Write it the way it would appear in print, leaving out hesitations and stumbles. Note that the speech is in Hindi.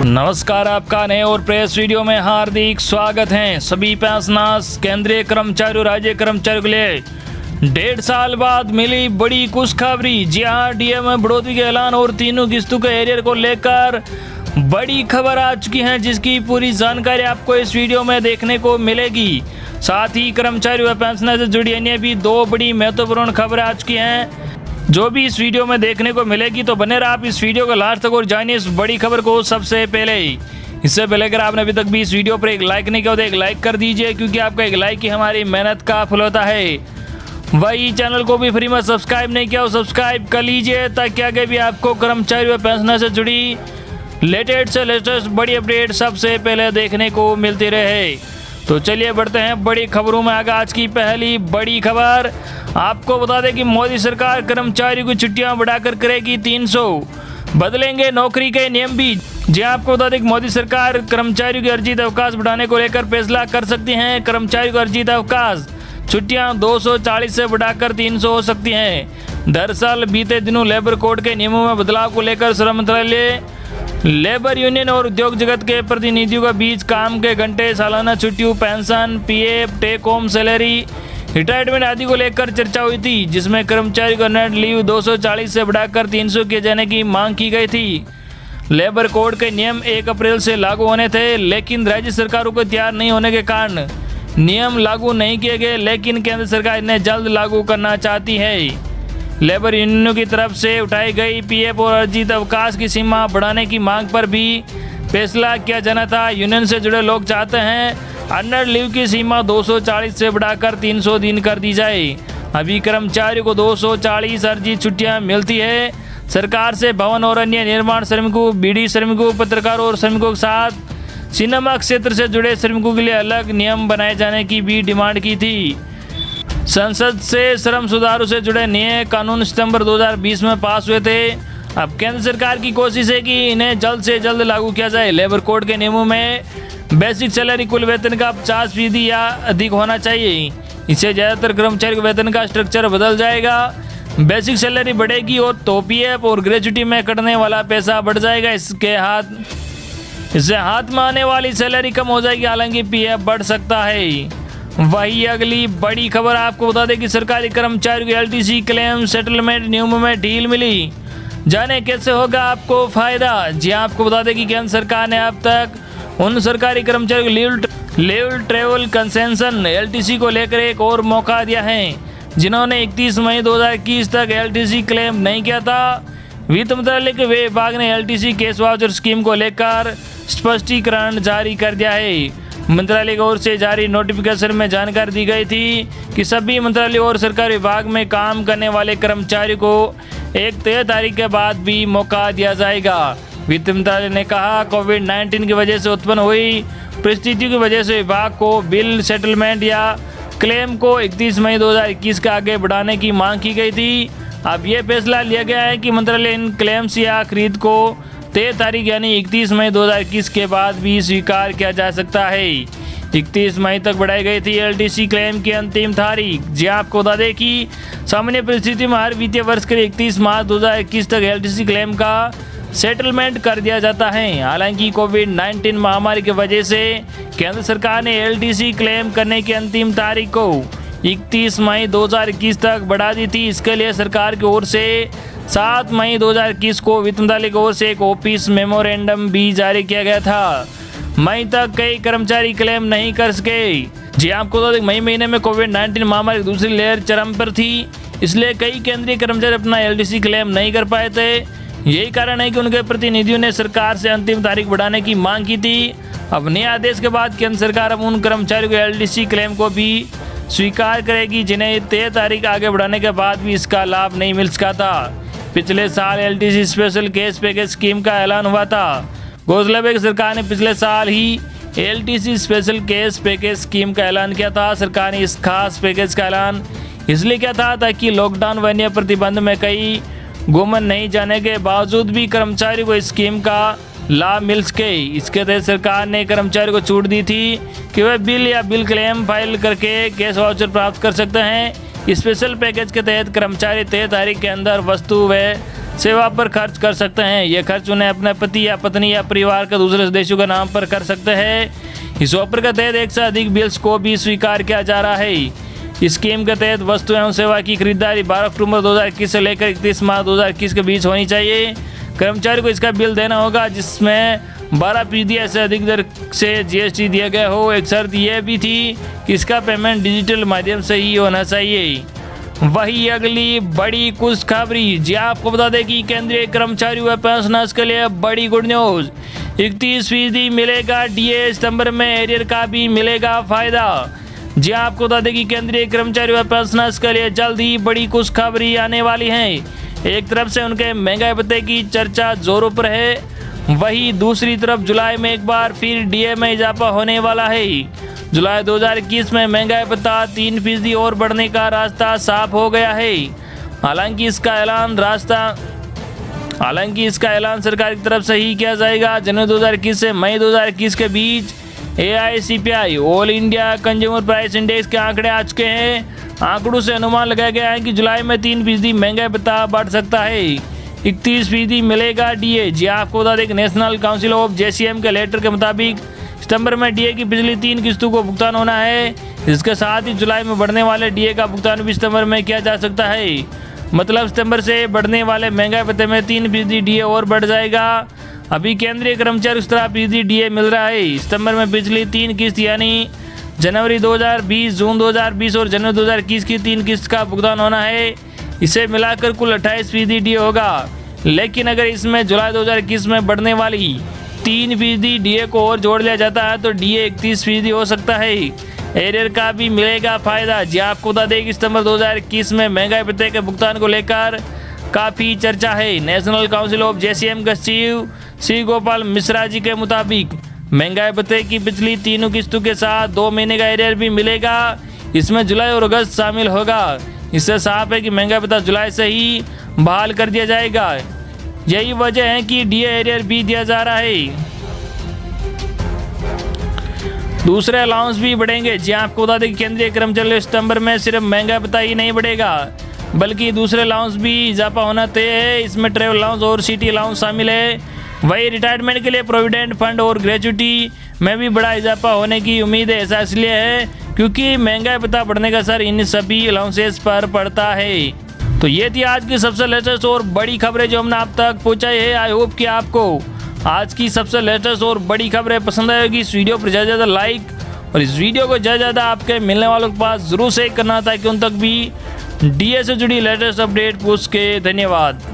नमस्कार, आपका नए और प्रेस वीडियो में हार्दिक स्वागत है। सभी पेंशनर्स, केंद्रीय कर्मचारियों, राज्य कर्मचारियों के लिए 1.5 साल बाद मिली बड़ी खुशखबरी। जी हाँ, डीए में बढ़ोतरी के ऐलान और तीनों किस्तों के एरियर को लेकर बड़ी खबर आ चुकी है, जिसकी पूरी जानकारी आपको इस वीडियो में देखने को मिलेगी। साथ ही कर्मचारी व पेंशनर से जुड़ी अन्य भी 2 बड़ी महत्वपूर्ण खबरें आ चुकी हैं, जो भी इस वीडियो में देखने को मिलेगी। तो बने रहे आप इस वीडियो को लास्ट तक और जानिए इस बड़ी खबर को सबसे पहले। इससे पहले अगर आपने अभी तक भी इस वीडियो पर एक लाइक नहीं किया तो एक लाइक कर दीजिए, क्योंकि आपका एक लाइक ही हमारी मेहनत का फल होता है। वही चैनल को भी फ्री में सब्सक्राइब नहीं किया, सब्सक्राइब कर लीजिए, ताकि आगे भी आपको कर्मचारी व पेंशनर से जुड़ी लेटेस्ट से लेटेस्ट बड़ी अपडेट सबसे पहले देखने को मिलती रहे। तो चलिए बढ़ते हैं बड़ी खबरों में। आगे आज की पहली बड़ी खबर आपको बता दें कि मोदी सरकार कर्मचारियों की छुट्टियां बढ़ाकर करेगी 300, बदलेंगे नौकरी के नियम भी। जी आपको बता दें कि मोदी सरकार कर्मचारियों के अर्जित अवकाश बढ़ाने को लेकर फैसला कर सकती है। कर्मचारियों का अर्जित अवकाश छुट्टियां 240 से बढ़ाकर 300 हो सकती हैं। दरअसल बीते दिनों लेबर कोड के नियमों में बदलाव को लेकर श्रम मंत्रालय, लेबर यूनियन और उद्योग जगत के प्रतिनिधियों के बीच काम के घंटे, सालाना छुट्टियों, pension, PF, take home salary, retirement आदि को लेकर चर्चा हुई थी, जिसमें कर्मचारियों का नेट लीव 240 से बढ़ाकर 300 किए जाने की मांग की गई थी। लेबर कोड के नियम 1 अप्रैल से लागू होने थे, लेकिन राज्य सरकारों को तैयार नहीं होने के कारण नियम लागू नहीं किए गए, लेकिन केंद्र सरकार इन्हें जल्द लागू करना चाहती है। लेबर यूनियनों की तरफ से उठाई गई पीएफ और अर्जित अवकाश की सीमा बढ़ाने की मांग पर भी फैसला किया जाना था। यूनियन से जुड़े लोग चाहते हैं अर्नड लीव की सीमा 240 से बढ़ाकर 300 दिन कर दी जाए। अभी कर्मचारियों को 240 अर्जित छुट्टियां मिलती है। सरकार से भवन और अन्य निर्माण श्रमिकों, बीड़ी श्रमिकों, पत्रकारों और श्रमिकों के साथ सिनेमा क्षेत्र से जुड़े श्रमिकों के लिए अलग नियम बनाए जाने की भी डिमांड की थी। संसद से श्रम सुधारों से जुड़े नए कानून सितंबर 2020 में पास हुए थे। अब केंद्र सरकार की कोशिश है कि इन्हें जल्द से जल्द लागू किया जाए। लेबर कोड के नियमों में बेसिक सैलरी कुल वेतन का 50% या अधिक होना चाहिए। इससे ज़्यादातर कर्मचारी के वेतन का स्ट्रक्चर बदल जाएगा। बेसिक सैलरी बढ़ेगी और तो पीएफ और ग्रेजुटी में कटने वाला पैसा बढ़ जाएगा। इससे हाथ में आने वाली सैलरी कम हो जाएगी, हालांकि पीएफ बढ़ सकता है। वही अगली बड़ी खबर आपको बता दें कि सरकारी कर्मचारियों की एलटीसी क्लेम सेटलमेंट नियमों में ढील मिली। जाने कैसे होगा आपको फायदा। जी आपको बता दें कि केंद्र सरकार ने अब तक उन सरकारी कर्मचारियों को लीव ट्रेवल कंसेशन एलटीसी को लेकर एक और मौका दिया है, जिन्होंने 31 मई 2021 तक एलटीसी क्लेम नहीं किया था। वित्त मंत्रालय के विभाग ने एलटीसी केस वाउचर स्कीम को लेकर स्पष्टीकरण जारी कर दिया है। मंत्रालय की ओर से जारी नोटिफिकेशन में जानकारी दी गई थी कि सभी मंत्रालय और सरकारी विभाग में काम करने वाले कर्मचारियों को एक तय तारीख के बाद भी मौका दिया जाएगा। वित्त मंत्रालय ने कहा, कोविड-19 की वजह से उत्पन्न हुई परिस्थितियों की वजह से विभाग को बिल सेटलमेंट या क्लेम को 31 मई 2021 के आगे बढ़ाने की मांग की गई थी। अब यह फैसला लिया गया है कि मंत्रालय इन क्लेम्स या खरीद को तय तारीख यानी 31 मई 2021 के बाद भी स्वीकार किया जा सकता है। 31 मई तक बढ़ाई गई थी एलटीसी क्लेम की अंतिम तारीख। जी आपको बता दें कि सामान्य परिस्थिति में हर वित्तीय वर्ष के 31 मार्च 2021 तक एलटीसी क्लेम का सेटलमेंट कर दिया जाता है। हालांकि कोविड-19 महामारी की वजह से केंद्र सरकार ने एलटीसी क्लेम करने की अंतिम तारीख को 31 मई 2021 तक बढ़ा दी थी। इसके लिए सरकार की ओर से 7 मई 2021 को वित्त मंत्रालय की ओर से एक ऑफिस मेमोरेंडम भी जारी किया गया था। मई तक कई कर्मचारी क्लेम नहीं कर सके। जी आपको बता दें मई महीने में कोविड-19 महामारी की दूसरी लहर चरम पर थी, इसलिए कई केंद्रीय कर्मचारी अपना एलटीसी क्लेम नहीं कर पाए थे। यही कारण है कि उनके प्रतिनिधियों ने सरकार से अंतिम तारीख बढ़ाने की मांग की थी। अब नए आदेश के बाद केंद्र सरकार अब उन कर्मचारियों के एलटीसी क्लेम को भी स्वीकार करेगी, जिन्हें तय तारीख आगे बढ़ाने के बाद भी इसका लाभ नहीं मिल सका था। पिछले साल LTC special case package scheme का ऐलान हुआ था। गौरतलब है कि सरकार ने पिछले साल ही LTC special case package scheme का ऐलान किया था। सरकार ने इस खास पैकेज का ऐलान इसलिए किया था ताकि लॉकडाउन व अन्य प्रतिबंध में कई गुमन नहीं जाने के बावजूद भी कर्मचारियों को इस स्कीम का लाभ मिल सके। इसके तहत सरकार ने कर्मचारियों को छूट दी थी कि वे बिल या बिल क्लेम फाइल करके कैश वाउचर प्राप्त कर सकते हैं। स्पेशल पैकेज के तहत कर्मचारी तय तारीख के अंदर वस्तु व सेवा पर खर्च कर सकते हैं। यह खर्च उन्हें अपने पति या पत्नी या परिवार के दूसरे सदस्यों के नाम पर कर सकते हैं। इस ऑफर के तहत एक से अधिक बिल्स को भी स्वीकार किया जा रहा है। इस स्कीम के तहत वस्तु एवं सेवा की खरीदारी 12 अक्टूबर 2021 से लेकर 31 मार्च 2021 के बीच होनी चाहिए। कर्मचारी को इसका बिल देना होगा जिसमें 12% से अधिक दर से GST दिया गया हो। एक शर्त यह भी थी कि इसका पेमेंट डिजिटल माध्यम से ही होना चाहिए। वही अगली बड़ी खुशखबरी, जी आपको बता दें कि केंद्रीय कर्मचारियों व पेंशनर्स के लिए बड़ी गुड न्यूज। 31% मिलेगा DA। सितंबर में एरियर का भी मिलेगा फायदा। जी आपको बता दें कि केंद्रीय कर्मचारियों व पेंशनर्स के लिए जल्द ही बड़ी खुशखबरी आने वाली है। एक तरफ से उनके महंगाई भत्ते की चर्चा जोरों पर है, वही दूसरी तरफ जुलाई में एक बार फिर DA में इजाफा होने वाला है। जुलाई 2021 में महंगाई भत्ता 3% और बढ़ने का रास्ता साफ हो गया है। हालांकि इसका ऐलान सरकार की तरफ से ही किया जाएगा। जनवरी 2021 से मई 2021 के बीच AICPI all India consumer price index के आंकड़े आ चुके हैं। आंकड़ों से अनुमान लगाया गया है कि जुलाई में 3% महंगाई भत्ता बढ़ सकता है। 31% मिलेगा DA। जी आपको बता दें कि नेशनल काउंसिल ऑफ JCM के लेटर के मुताबिक सितंबर में DA की पिछली 3 किस्तों को भुगतान होना है। इसके साथ ही जुलाई में बढ़ने वाले DA का भुगतान भी सितंबर में किया जा सकता है। मतलब सितंबर से बढ़ने वाले महंगाई भत्ते में 3% DA और बढ़ जाएगा। अभी केंद्रीय कर्मचारी को 17% DA मिल रहा है। सितंबर में पिछली 3 किस्त यानी जनवरी 2020, जून 2020 और जनवरी 2021 की 3 किस्त का भुगतान होना है। इसे मिलाकर कुल 28% DA होगा। लेकिन अगर इसमें जुलाई 2021 में बढ़ने वाली 3% DA को और जोड़ लिया जाता है तो DA 31% हो सकता है। एरियर का भी मिलेगा फायदा। जी आपको बता दें कि सितंबर 2021 में महंगाई भत्ते के भुगतान को लेकर काफ़ी चर्चा है। नेशनल काउंसिल ऑफ JCM के सचिव श्री गोपाल मिश्रा जी के मुताबिक महंगाई भत्ते की पिछली 3 किस्तों के साथ 2 महीने का एरियर भी मिलेगा। इसमें जुलाई और अगस्त शामिल होगा। इससे साफ है कि महंगाई भत्ता जुलाई से ही बहाल कर दिया जाएगा। यही वजह है कि DA एरियर भी दिया जा रहा है। दूसरे अलाउंस भी बढ़ेंगे। जी आपको बता दें कि केंद्रीय कर्मचारी सितंबर में सिर्फ महंगाई भत्ता ही नहीं बढ़ेगा बल्कि दूसरे अलाउंस भी इजाफा होना तय है। इसमें ट्रैवल अलाउंस और सिटी अलाउंस शामिल है। वही रिटायरमेंट के लिए प्रोविडेंट फंड और ग्रेच्युटी में भी बड़ा इजाफा होने की उम्मीद है। ऐसा इसलिए है क्योंकि महंगाई भत्ता बढ़ने का असर इन सभी अलाउंसेस पर पड़ता है। तो ये थी आज की सबसे लेटेस्ट और बड़ी खबरें जो हमने आप तक पहुंचाई है। आई होप कि आपको आज की सबसे लेटेस्ट और बड़ी खबरें पसंद आएगी। इस वीडियो पर ज़्यादा लाइक और इस वीडियो को ज़्यादा आपके मिलने वालों के पास ज़रूर शेयर करना ताकि उन तक भी DA से जुड़ी लेटेस्ट अपडेट पहुँच के। धन्यवाद।